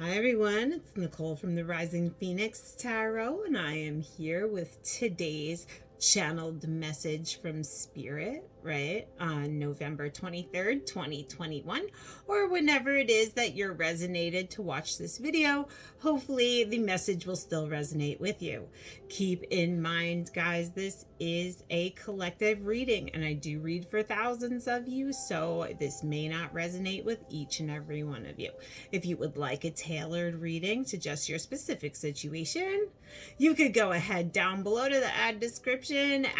Hi everyone, it's Nicole from the Rising Phoenix Tarot, and I am here with today's channeled message from Spirit, right? On November 23rd, 2021, or whenever it is that you're resonated to watch this video. Hopefully, the message will still resonate with you. Keep in mind, guys, this is a collective reading, and I do read for thousands of you, so this may not resonate with each and every one of you. If you would like a tailored reading to just your specific situation, you could go ahead down below to the ad description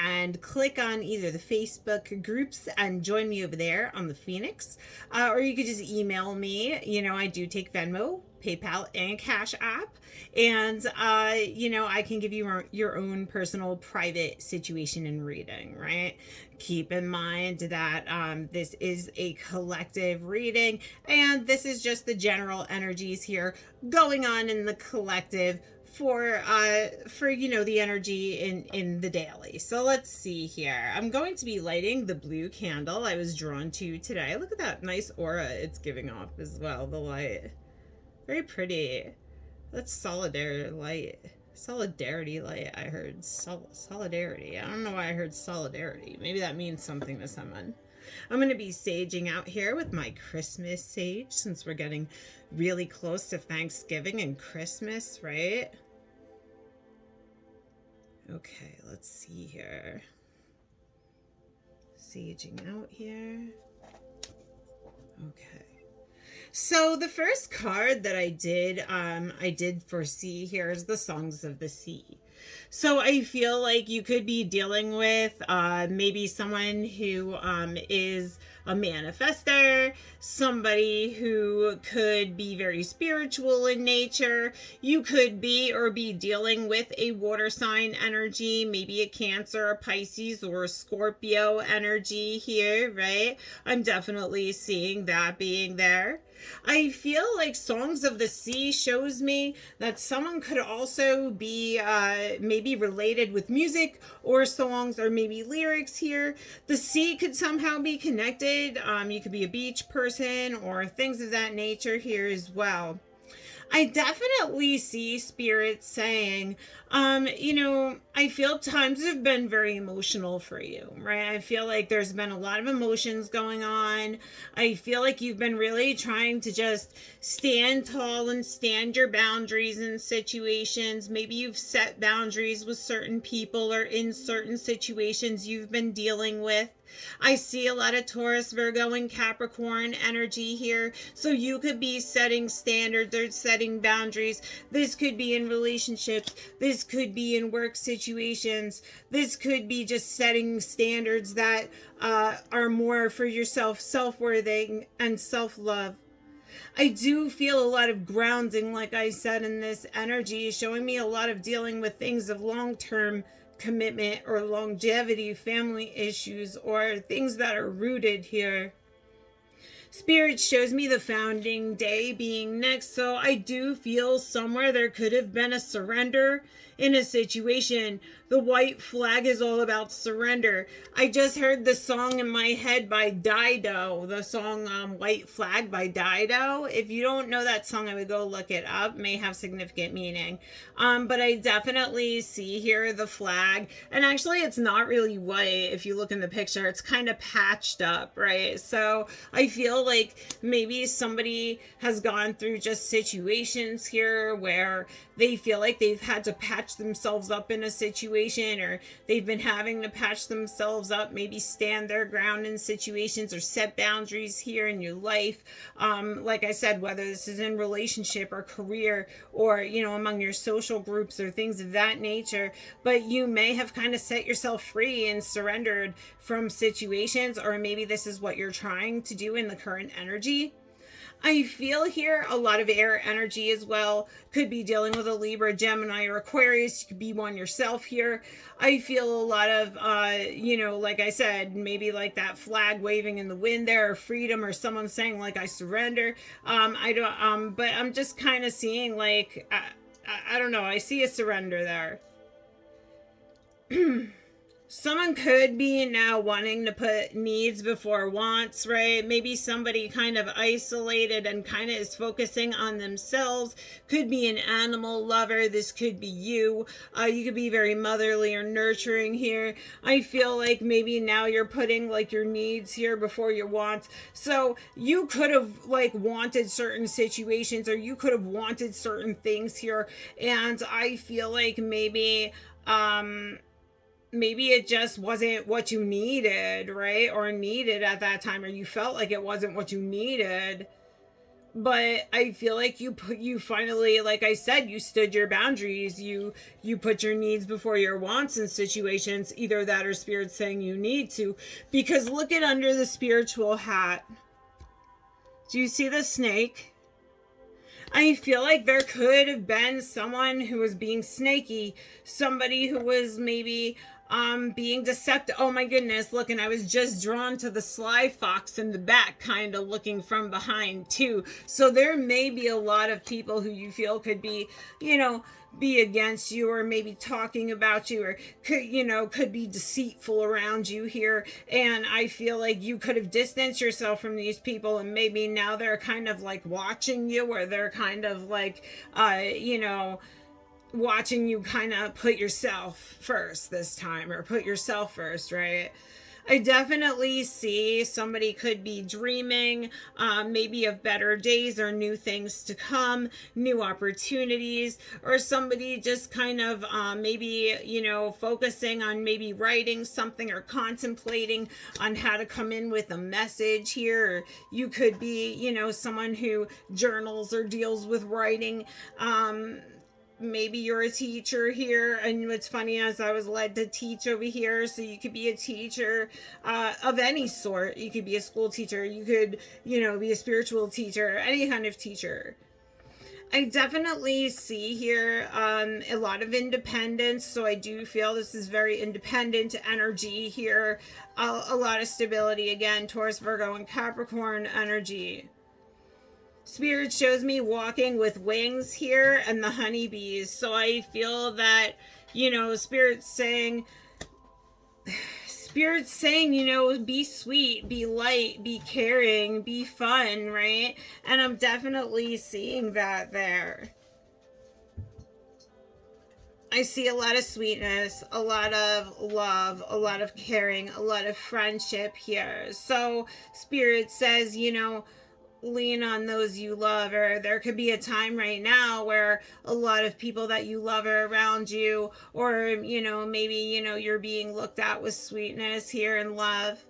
and click on either the Facebook groups and join me over there on the Phoenix, or you could just email me. I do take Venmo, PayPal, and Cash App, and I can give you your own personal private situation and reading, right? Keep in mind that this is a collective reading, and this is just the general energies here going on in the collective for the energy in the daily. So let's see here. I'm going to be lighting the blue candle I was drawn to today. Look at that nice aura it's giving off as well, the light. Very pretty. That's solidarity light. Solidarity light, I heard. Solidarity. I don't know why I heard solidarity. Maybe that means something to someone. I'm going to be saging out here with my Christmas sage, since we're getting really close to Thanksgiving and Christmas, right? Okay, let's see here. Saging out here. Okay. So the first card that I did foresee here is the Songs of the Sea. So I feel like you could be dealing with maybe someone who is a manifester, somebody who could be very spiritual in nature. You could be dealing with a water sign energy, maybe a Cancer, a Pisces, or a Scorpio energy here, right? I'm definitely seeing that being there. I feel like Songs of the Sea shows me that someone could also be maybe related with music or songs or maybe lyrics here. The sea could somehow be connected. You could be a beach person or things of that nature here as well. I definitely see Spirit saying, I feel times have been very emotional for you, right? I feel like there's been a lot of emotions going on. I feel like you've been really trying to just stand tall and stand your boundaries in situations. Maybe you've set boundaries with certain people or in certain situations you've been dealing with. I see a lot of Taurus, Virgo, and Capricorn energy here. So you could be setting standards or setting boundaries. This could be in relationships. This could be in work situations. This could be just setting standards that are more for yourself, self-worthing and self-love. I do feel a lot of grounding, like I said, in this energy, showing me a lot of dealing with things of long-term commitment or longevity, family issues, or things that are rooted here. Spirit shows me the founding day being next, so I do feel somewhere there could have been a surrender in a situation. The white flag is all about surrender. I just heard the song in my head by Dido, the song White Flag by Dido. If you don't know that song, I would go look it up. It may have significant meaning. But I definitely see here the flag. And actually, it's not really white. If you look in the picture, it's kind of patched up, right? So I feel like maybe somebody has gone through just situations here where they feel like they've had to patch themselves up in a situation, or they've been having to patch themselves up, maybe stand their ground in situations or set boundaries here in your life. Like I said, whether this is in relationship or career or, among your social groups or things of that nature, but you may have kind of set yourself free and surrendered from situations, or maybe this is what you're trying to do in the current energy. I feel here a lot of air energy as well. Could be dealing with a Libra, Gemini, or Aquarius. You could be one yourself here. I feel a lot of, like I said, maybe like that flag waving in the wind there, or freedom, or someone saying like, I surrender. But I'm just kind of seeing like, I don't know. I see a surrender there. Someone could be now wanting to put needs before wants, right? Maybe somebody kind of isolated and kind of is focusing on themselves. Could be an animal lover. This could be you. You could be very motherly or nurturing here. I feel like maybe now you're putting like your needs here before your wants. So you could have like wanted certain situations, or you could have wanted certain things here. And I feel like maybe it just wasn't what you needed, right? Or needed at that time, or you felt like it wasn't what you needed. But I feel like you finally, like I said, you stood your boundaries. You put your needs before your wants in situations, either that or spirit saying you need to. Because look at under the spiritual hat. Do you see the snake? I feel like there could have been someone who was being snaky, somebody who was maybe being deceptive. Oh my goodness, look, and I was just drawn to the sly fox in the back, kind of looking from behind too. So there may be a lot of people who you feel could be, be against you, or maybe talking about you, or could be deceitful around you here. And I feel like you could have distanced yourself from these people, and maybe now they're kind of like watching you, or they're kind of like watching you kind of put yourself first this time, or put yourself first, right? I definitely see somebody could be dreaming maybe of better days or new things to come, new opportunities, or somebody just kind of maybe, focusing on maybe writing something or contemplating on how to come in with a message here. Or you could be, someone who journals or deals with writing. Maybe you're a teacher here, and what's funny is I was led to teach over here, so you could be a teacher of any sort. You could be a school teacher, you could be a spiritual teacher, any kind of teacher. I definitely see here a lot of independence, so I do feel this is very independent energy here. A lot of stability, again, Taurus, Virgo, and Capricorn energy. Spirit shows me walking with wings here and the honeybees. So I feel that, Spirit's saying, be sweet, be light, be caring, be fun, right? And I'm definitely seeing that there. I see a lot of sweetness, a lot of love, a lot of caring, a lot of friendship here. So Spirit says, lean on those you love, or there could be a time right now where a lot of people that you love are around you, or maybe you're being looked at with sweetness here and love.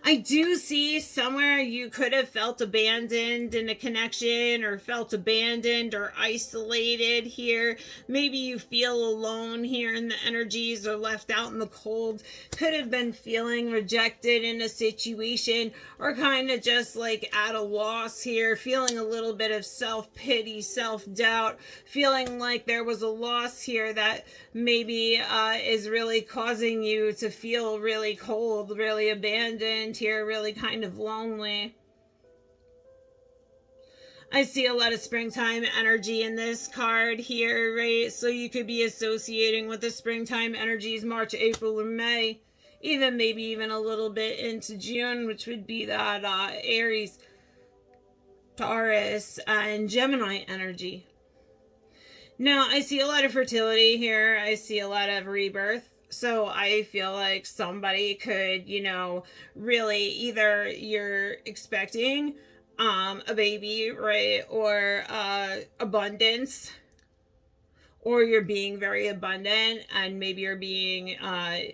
I do see somewhere you could have felt abandoned in a connection, or felt abandoned or isolated here. Maybe you feel alone here in the energies, or left out in the cold. Could have been feeling rejected in a situation, or kind of just like at a loss here, feeling a little bit of self-pity, self-doubt, feeling like there was a loss here that maybe is really causing you to feel really cold, really abandoned here, really kind of lonely. I see a lot of springtime energy in this card here, right? So you could be associating with the springtime energies, March, April, or May, even maybe even a little bit into June, which would be that Aries, Taurus, and Gemini energy. Now, I see a lot of fertility here. I see a lot of rebirth. So I feel like somebody could, really, either you're expecting a baby, right? Or abundance, or you're being very abundant, and maybe you're being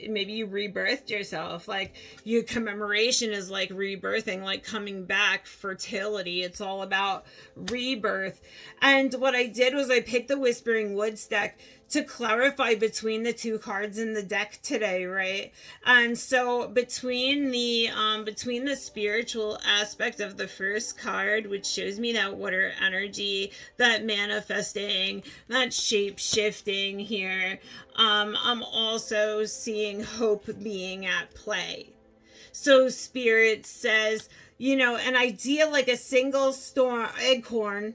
maybe you rebirthed yourself, like your commemoration is like rebirthing, like coming back, fertility. It's all about rebirth. And what I did was I picked the Whispering Woods deck to clarify between the two cards in the deck today, right? And so between the spiritual aspect of the first card, which shows me that water energy, that manifesting, that shape shifting here, I'm also seeing hope being at play. So Spirit says, an idea like a single acorn,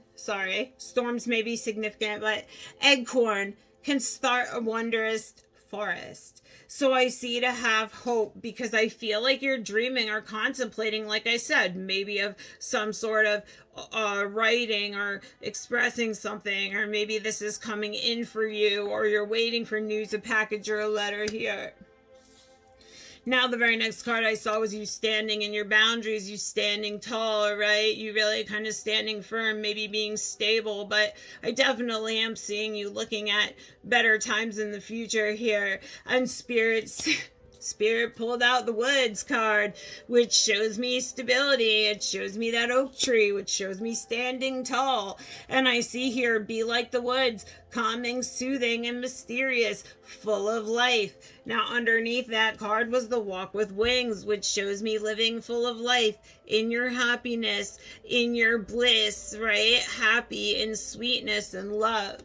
storms may be significant, but acorn can start a wondrous forest. So I see to have hope, because I feel like you're dreaming or contemplating, like I said, maybe of some sort of writing or expressing something, or maybe this is coming in for you, or you're waiting for news, a package, or a letter here. Now, the very next card I saw was you standing in your boundaries, you standing tall, right? You really kind of standing firm, maybe being stable, but I definitely am seeing you looking at better times in the future here. And Spirit pulled out the Woods card, which shows me stability. It shows me that oak tree, which shows me standing tall. And I see here, be like the woods, calming, soothing, and mysterious, full of life. Now, underneath that card was the Walk with Wings, which shows me living full of life, in your happiness, in your bliss, right? Happy in sweetness and love.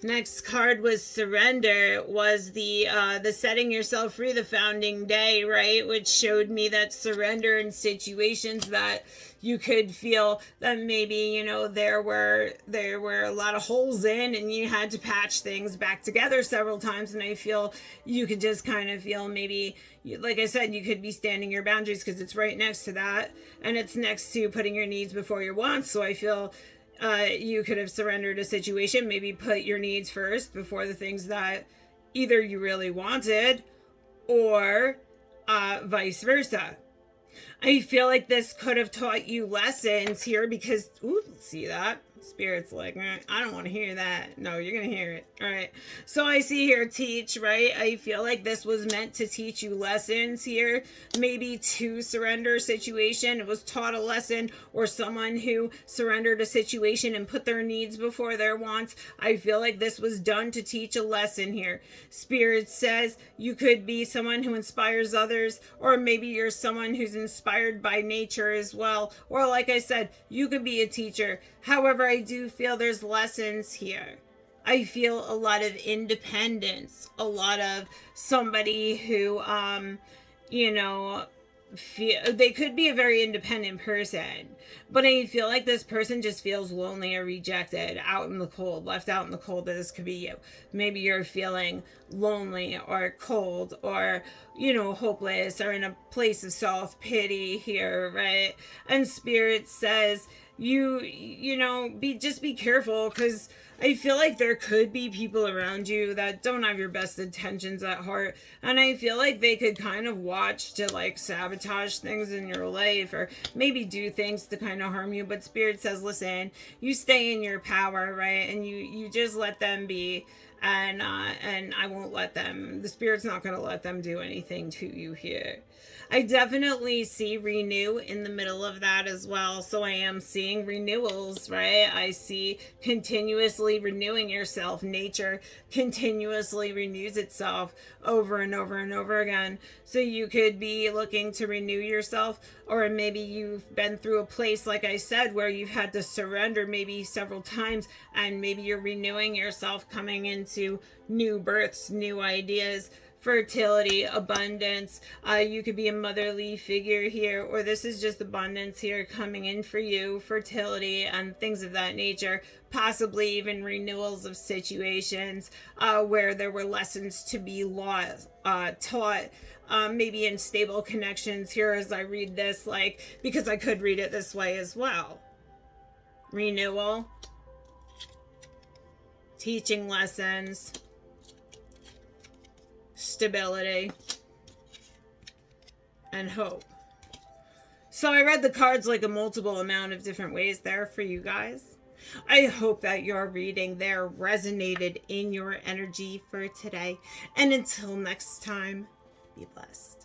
Next card was Surrender, was the setting yourself free, the founding day, right? Which showed me that surrender in situations that you could feel that maybe, you know, there were a lot of holes in, and you had to patch things back together several times. And I feel you could just kind of feel, maybe, like I said, you could be standing your boundaries, because it's right next to that, and it's next to putting your needs before your wants. So I feel you could have surrendered a situation, maybe put your needs first before the things that either you really wanted, or vice versa. I feel like this could have taught you lessons here, because, ooh, see that? Spirit's like, I don't want to hear that. No, you're going to hear it. All right. So I see here, teach, right? I feel like this was meant to teach you lessons here. Maybe to surrender a situation, it was taught a lesson, or someone who surrendered a situation and put their needs before their wants. I feel like this was done to teach a lesson here. Spirit says you could be someone who inspires others, or maybe you're someone who's inspired by nature as well. Or like I said, you could be a teacher. However, I do feel there's lessons here. I feel a lot of independence, a lot of somebody who, they could be a very independent person, but I feel like this person just feels lonely or rejected, out in the cold, left out in the cold. That this could be you. Maybe you're feeling lonely or cold, or, hopeless, or in a place of self-pity here, right? And Spirit says, be careful, because I feel like there could be people around you that don't have your best intentions at heart, and I feel like they could kind of watch to like sabotage things in your life, or maybe do things to kind of harm you. But Spirit says, listen, you stay in your power, right? And you just let them be, and I won't let them. The Spirit's not going to let them do anything to you here. I definitely see renew in the middle of that as well. So I am seeing renewals, right? I see continuously renewing yourself. Nature continuously renews itself over and over and over again. So you could be looking to renew yourself, or maybe you've been through a place, like I said, where you've had to surrender maybe several times, and maybe you're renewing yourself, coming into new births, new ideas, fertility, abundance. You could be a motherly figure here, or this is just abundance here coming in for you, fertility and things of that nature. Possibly even renewals of situations where there were lessons to be taught. Maybe in stable connections here as I read this, because I could read it this way as well. Renewal, teaching lessons, stability, and hope. So I read the cards like a multiple amount of different ways there for you guys. I hope that your reading there resonated in your energy for today. And until next time, be blessed.